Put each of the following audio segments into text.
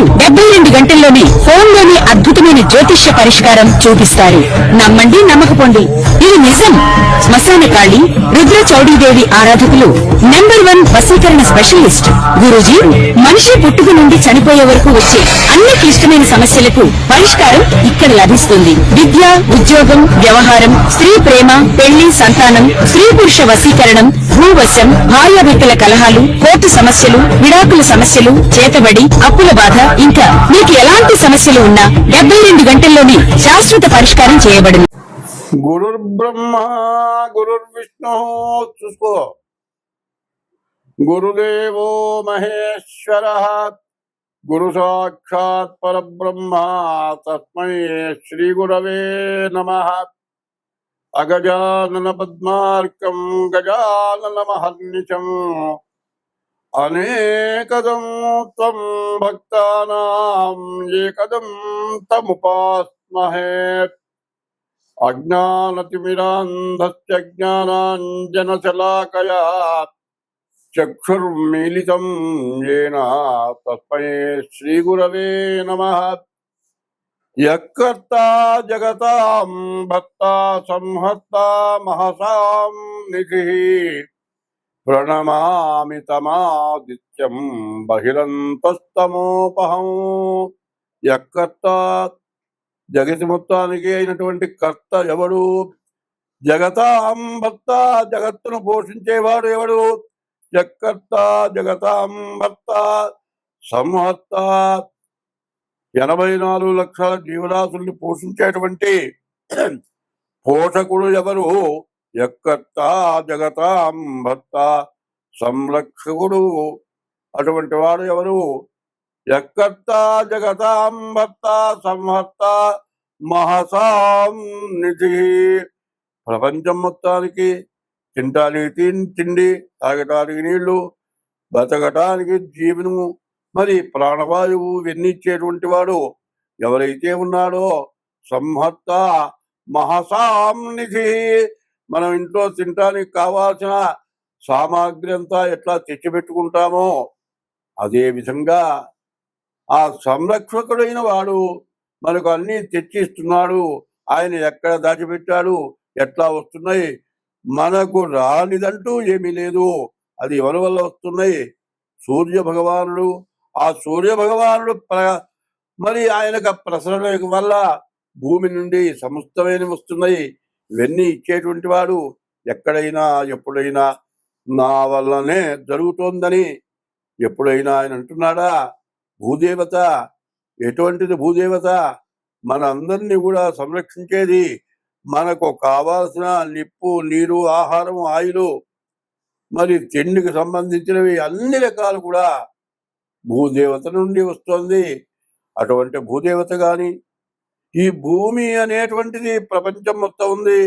72 గంటల్లోనే ఫోన్లోని అద్భుతమైన జ్యోతిష్య పరిష్కారం చూపిస్తారు. నమ్మండి, నమ్మకపోండి, ఇది నిజం. శ్మశాన కాళి రుద్ర చౌడీదేవి ఆరాధకులు నంబర్ 1 వశీకరణ స్పెషలిస్ట్. గురూజీ మనిషి పుట్టుక నుండి చనిపోయే వరకు వచ్చే అన్ని క్లిష్టమైన సమస్యలకు పరిష్కారం ఇక్కడ లభిస్తుంది. విద్య, ఉద్యోగం, వ్యవహారం, స్త్రీ ప్రేమ, పెళ్లి, సంతానం, స్త్రీ పురుష వశీకరణం, భూవశం, భార్యాభర్తల కలహాలు, కోర్టు సమస్యలు, విడాకుల సమస్యలు, చేతబడి, అప్పుల బాధ, ఇంకా మీకు ఎలాంటి సమస్యలు ఉన్నా 72 గంటల్లోనే శాశ్వత పరిష్కారం చేయబడింది. గురుర్ బ్రహ్మ గురుర్ విష్ణు చూసుకో, గురుదేవో మహేశ్వర, గురు సాక్షాత్ పరబ్రహ్మ, తస్మై శ్రీ గురవే నమః. అగజానన పద్మార్కం గజానన మహర్నిశం, అనేకదం త్వం భక్తానాం ఏకదం తముపాస్మహే. అజ్ఞానతిమిరాంధస్య జ్ఞానాంజనశలాకయా చక్షుర్మీలితం యేన తస్మై శ్రీగురవే నమః. యఃకర్తా జగతాం భర్తా సంహర్తా మహసాం నిధిః, ప్రణమామి తమాదిత్యం బహిరంతస్తమోపహం. యఃకర్తా జగతి మొత్తానికి అయినటువంటి కర్త ఎవడు? జగతాం భర్త, జగత్తును పోషించేవాడు ఎవడు? యఃకర్త జగతాం భర్త సంహర్త, 84 లక్షల జీవరాశుల్ని పోషించేటువంటి పోషకుడు ఎవరు? యఃకర్త జగతాం భర్త సంరక్షకుడు అటువంటి వాడు ఎవరు? యఃకర్త జగతాం భర్త సంహర్త మహసాం నిధి. ప్రపంచం మొత్తానికి తినటానికి తిండి, తాగటానికి నీళ్లు, బతకటానికి జీవనము, మరి ప్రాణవాయువు ఇచ్చేటువంటి వాడు ఎవరైతే ఉన్నాడో సంహర్త మహసాం నిధి. మనం ఇంట్లో తినటానికి కావాల్సిన సామాగ్రి అంతా ఎట్లా తెచ్చిపెట్టుకుంటామో అదే విధంగా ఆ సంరక్షకుడైన వాడు మనకు అన్ని తెచ్చిస్తున్నాడు. ఆయన ఎక్కడ దాచిపెట్టాడు, ఎట్లా వస్తున్నాయి, మనకు రానిదంటూ ఏమీ లేదు. అది ఎవరి వల్ల వస్తున్నాయి? సూర్య భగవానుడు. ఆ సూర్య భగవానుడు మరి ఆయనకు ప్రసరణ వల్ల భూమి నుండి సమస్తమైన వస్తున్నాయి. ఇవన్నీ ఇచ్చేటువంటి వాడు ఎక్కడైనా ఎప్పుడైనా నా వల్లనే జరుగుతోందని ఎప్పుడైనా ఆయన అంటున్నాడా? భూదేవత ఎటువంటిది? భూదేవత మన అందరినీ కూడా సంరక్షించేది. మనకు కావాల్సిన నిప్పు, నీరు, ఆహారం, ఆయులు, మరి తిండికి సంబంధించినవి అన్ని రకాలు కూడా భూదేవత నుండి వస్తుంది. అటువంటి భూదేవత కానీ ఈ భూమి అనేటువంటిది ప్రపంచం మొత్తం ఉంది.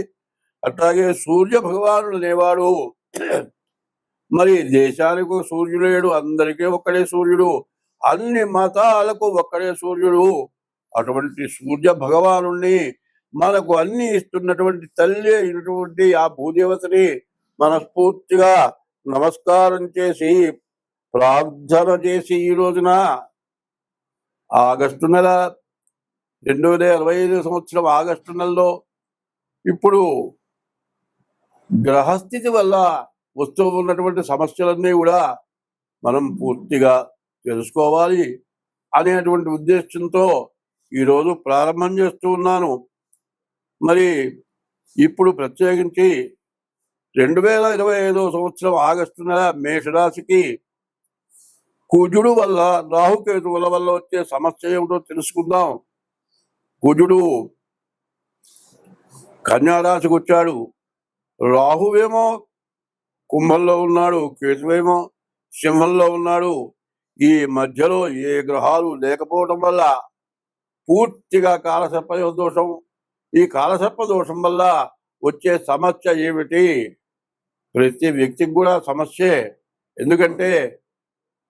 అట్లాగే సూర్య భగవానుడు అనేవాడు మరి దేశానికి సూర్యుడు లేడు, అందరికీ ఒక్కడే సూర్యుడు, అన్ని మతాలకు ఒక్కడే సూర్యుడు. అటువంటి సూర్య భగవానుణ్ణి మనకు అన్ని ఇస్తున్నటువంటి తల్లి అయినటువంటి ఆ భూదేవతని మనస్ఫూర్తిగా నమస్కారం చేసి ప్రార్థన చేసి ఈ రోజున ఆగస్టు నెల 2025 సంవత్సరం ఆగస్టు నెలలో ఇప్పుడు గ్రహస్థితి వల్ల వస్తూ ఉన్నటువంటి సమస్యలన్నీ కూడా మనం పూర్తిగా తెలుసుకోవాలి అనేటువంటి ఉద్దేశంతో ఈరోజు ప్రారంభం చేస్తూ ఉన్నాను. మరి ఇప్పుడు ప్రత్యేకించి 2025 సంవత్సరం ఆగస్టు నెల మేషరాశికి కుజుడు వల్ల, రాహుకేతువుల వల్ల వచ్చే సమస్య ఏమిటో తెలుసుకుందాం. కుజుడు కన్యారాశికి వచ్చాడు, రాహువేమో కుంభంలో ఉన్నాడు, కేతువేమో సింహంలో ఉన్నాడు. ఈ మధ్యలో ఏ గ్రహాలు లేకపోవడం వల్ల పూర్తిగా కాలసర్ప దోషం. ఈ కాలసర్ప దోషం వల్ల వచ్చే సమస్య ఏమిటి? ప్రతి వ్యక్తికి కూడా సమస్యే. ఎందుకంటే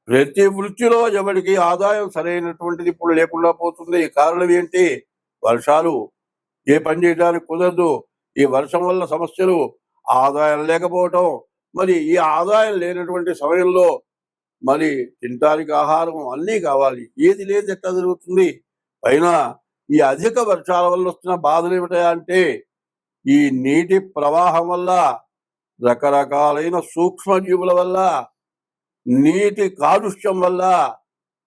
ప్రతి వృత్తిలో ఎవరికి ఆదాయం సరైనటువంటిది ఇప్పుడు లేకుండా పోతుంది. కారణం ఏంటి? వర్షాలు. ఏ పని చేయడానికి కుదరదు. ఈ వర్షం వల్ల సమస్యలు, ఆదాయం లేకపోవటం. మరి ఈ ఆదాయం లేనటువంటి సమయంలో మరి తినటానికి ఆహారం అన్నీ కావాలి. ఏది లేదు ఎట్లా జరుగుతుంది? పైన ఈ అధిక వర్షాల వల్ల వస్తున్న బాధలు ఏమిటా అంటే ఈ నీటి ప్రవాహం వల్ల, రకరకాలైన సూక్ష్మజీవుల వల్ల, నీటి కాలుష్యం వల్ల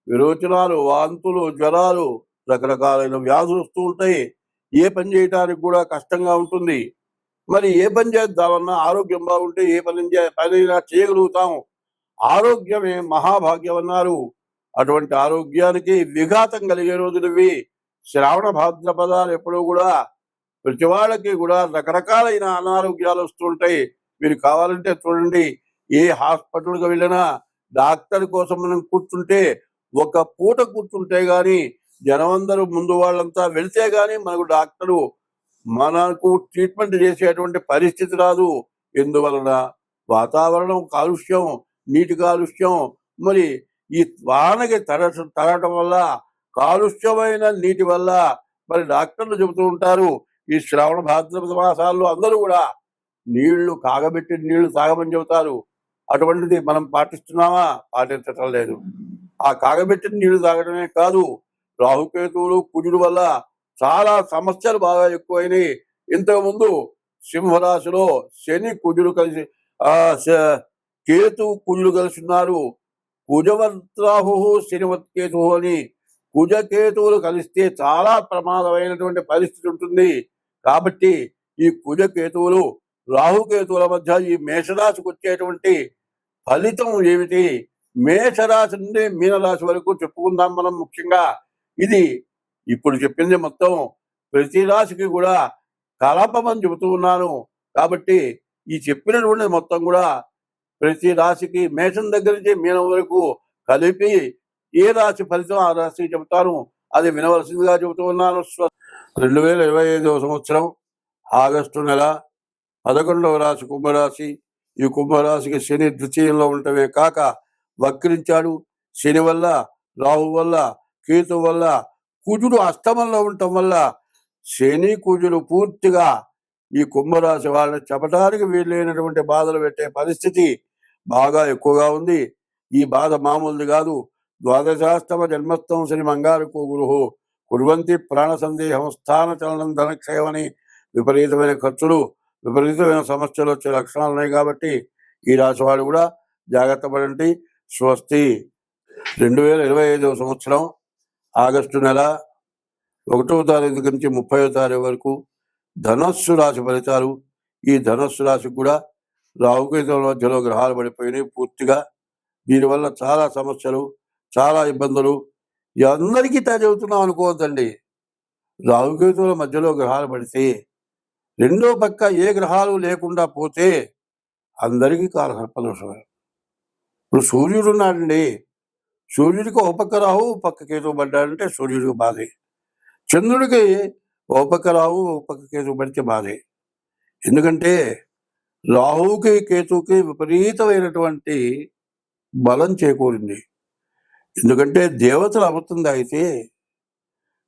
విరోచనాలు, వాంతులు, జ్వరాలు, రకరకాలైన వ్యాధులు వస్తూ ఉంటాయి. ఏ పని చేయటానికి కూడా కష్టంగా ఉంటుంది. మరి ఏ పని చేద్దామన్నా ఆరోగ్యం బాగుంటే ఏ పనైనా చేయగలుగుతాం. ఆరోగ్యమే మహాభాగ్యం అన్నారు. అటువంటి ఆరోగ్యానికి విఘాతం కలిగే రోజులు ఇవి. శ్రావణ భాద్రపదాలు ఎప్పుడూ కూడా ప్రతి వాళ్ళకి కూడా రకరకాలైన అనారోగ్యాలు వస్తుంటాయి. మీరు కావాలంటే చూడండి, ఏ హాస్పిటల్కి వెళ్ళినా డాక్టర్ కోసం మనం కూర్చుంటే, ఒక పూట కూర్చుంటే గాని జనమందరూ ముందు వాళ్ళంతా వెళితే గాని మనకు ట్రీట్మెంట్ చేసేటువంటి పరిస్థితి రాదు. ఎందువలన? వాతావరణం కాలుష్యం, నీటి కాలుష్యం. మరి ఈ వానకి తడటం వల్ల, కాలుష్యమైన నీటి వల్ల మరి డాక్టర్లు చెబుతూ ఉంటారు, ఈ శ్రావణ భాద్రపద మాసాల్లో అందరూ కూడా కాగబెట్టి నీళ్లు తాగమని చెబుతారు. అటువంటిది మనం పాటిస్తున్నామా? పాటించటం లేదు. ఆ కాగబెట్టిన నీళ్లు తాగడమే కాదు, రాహుకేతువులు కుజుడు వల్ల చాలా సమస్యలు బాగా ఎక్కువైనాయి. ఇంతకుముందు సింహరాశిలో శని కుజుడు కలిసి కేతు కుజుడు కలిసి ఉన్నారు. కుజవత్రాహు శనివత్కేతు అని కుజకేతువులు కలిస్తే చాలా ప్రమాదమైనటువంటి పరిస్థితి ఉంటుంది. కాబట్టి ఈ కుజకేతువులు రాహుకేతువుల మధ్య ఈ మేషరాశికి వచ్చేటువంటి ఫలితం ఏమిటి? మేషరాశి నుండి మీనరాశి వరకు చెప్పుకుందాం మనం. ముఖ్యంగా ఇది ఇప్పుడు చెప్పింది మొత్తం ప్రతి రాశికి కూడా కలపమని చెబుతూ ఉన్నాను. కాబట్టి ఈ చెప్పినటువంటి మొత్తం కూడా ప్రతి రాశికి మేషం దగ్గర నుంచి మీనం వరకు కలిపి ఏ రాశి ఫలితం ఆ రాశికి చెబుతాను. అది వినవలసిందిగా చెబుతూ ఉన్నాను. 2025వ సంవత్సరం ఆగస్టు నెల 11వ రాశి కుంభరాశి. ఈ కుంభరాశికి శని ద్వితీయంలో ఉండటమే కాక వక్రించాడు. శని వల్ల, రాహు వల్ల, కేతు వల్ల, కుజుడు అష్టమంలో ఉండటం వల్ల శని కుజుడు పూర్తిగా ఈ కుంభరాశి వాళ్ళని చెప్పడానికి వీలైనటువంటి బాధలు పెట్టే పరిస్థితి బాగా ఎక్కువగా ఉంది. ఈ బాధ మామూలుది కాదు. ద్వాదశాస్తమ జన్మస్థం శని మంగారకో గురుహు కుర్వంతి ప్రాణ సందేహం స్థాన చలనం ధనక్షయమని విపరీతమైన ఖర్చులు, విపరీతమైన సమస్యలు వచ్చే లక్షణాలు ఉన్నాయి. కాబట్టి ఈ రాశి వాళ్ళు కూడా జాగ్రత్త పడండి. స్వస్తి. 2025వ సంవత్సరం ఆగస్టు నెల 1వ తారీఖు నుంచి 30వ తారీఖు వరకు ధనస్సు రాశి ఫలితాలు. ఈ ధనస్సు రాశికి కూడా రాహుకేతువుల మధ్యలో గ్రహాలు పడిపోయినాయి పూర్తిగా. దీనివల్ల చాలా సమస్యలు, చాలా ఇబ్బందులు. అందరికీ చెబుతున్నాం అనుకోవద్దండి. రాహుకేతువుల మధ్యలో గ్రహాలు పడితే రెండో పక్క ఏ గ్రహాలు లేకుండా పోతే అందరికీ కాలసర్పదోషమే. ఇప్పుడు సూర్యుడు ఉన్నాడండి, సూర్యుడికి ఒక పక్క రాహు, ఒక పక్క కేతువు పడ్డాడంటే సూర్యుడికి బాధే. చంద్రుడికి ఒక పక్క రాహు, ఒక పక్క కేతువు పడితే బాధే. ఎందుకంటే రాహుకి కేతువుకి విపరీతమైనటువంటి బలం చేకూరింది. ఎందుకంటే దేవతలు అమృతం తాగితే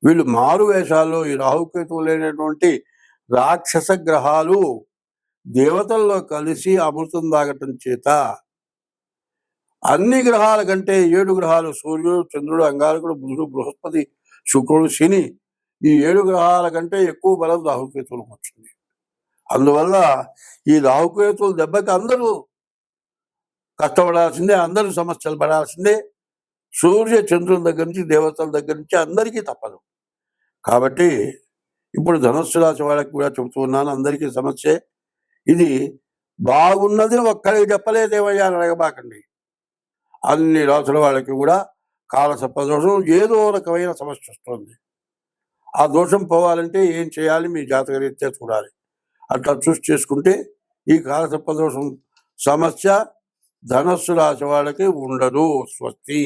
వీళ్ళు మారు వేషాల్లో ఈ రాహుకేతువు లేనటువంటి రాక్షస గ్రహాలు దేవతల్లో కలిసి అమృతం తాగటం చేత అన్ని గ్రహాల కంటే 7 గ్రహాలు సూర్యుడు, చంద్రుడు, అంగారకుడు, బుధుడు, బృహస్పతి, శుక్రుడు, శని, ఈ 7 గ్రహాల కంటే ఎక్కువ బలం రాహుకేతువులకు వచ్చింది. అందువల్ల ఈ రాహుకేతువుల దెబ్బకి అందరూ కష్టపడాల్సిందే, అందరూ సమస్యలు పడాల్సిందే. సూర్య చంద్రుల దగ్గర నుంచి, దేవతల దగ్గర నుంచి అందరికీ తప్పదు. కాబట్టి ఇప్పుడు ధనుస్సు రాశి వాళ్ళకి కూడా చెబుతూ ఉన్నాను, అందరికీ సమస్యే. ఇది బాగున్నది ఒక్కడికి చెప్పలేదేమయ్యా అని అడగబాకండి. అన్ని రాసుల వాళ్ళకి కూడా కాలసర్పదోషం ఏదో రకమైన సమస్య వస్తుంది. ఆ దోషం పోవాలంటే ఏం చేయాలి? మీ జాతకరీత్యా చూడాలి. అట్లా చూసి చేసుకుంటే ఈ కాలసర్పదోషం సమస్య ధనస్సు రాశి వాళ్ళకి ఉండదు. స్వస్తి.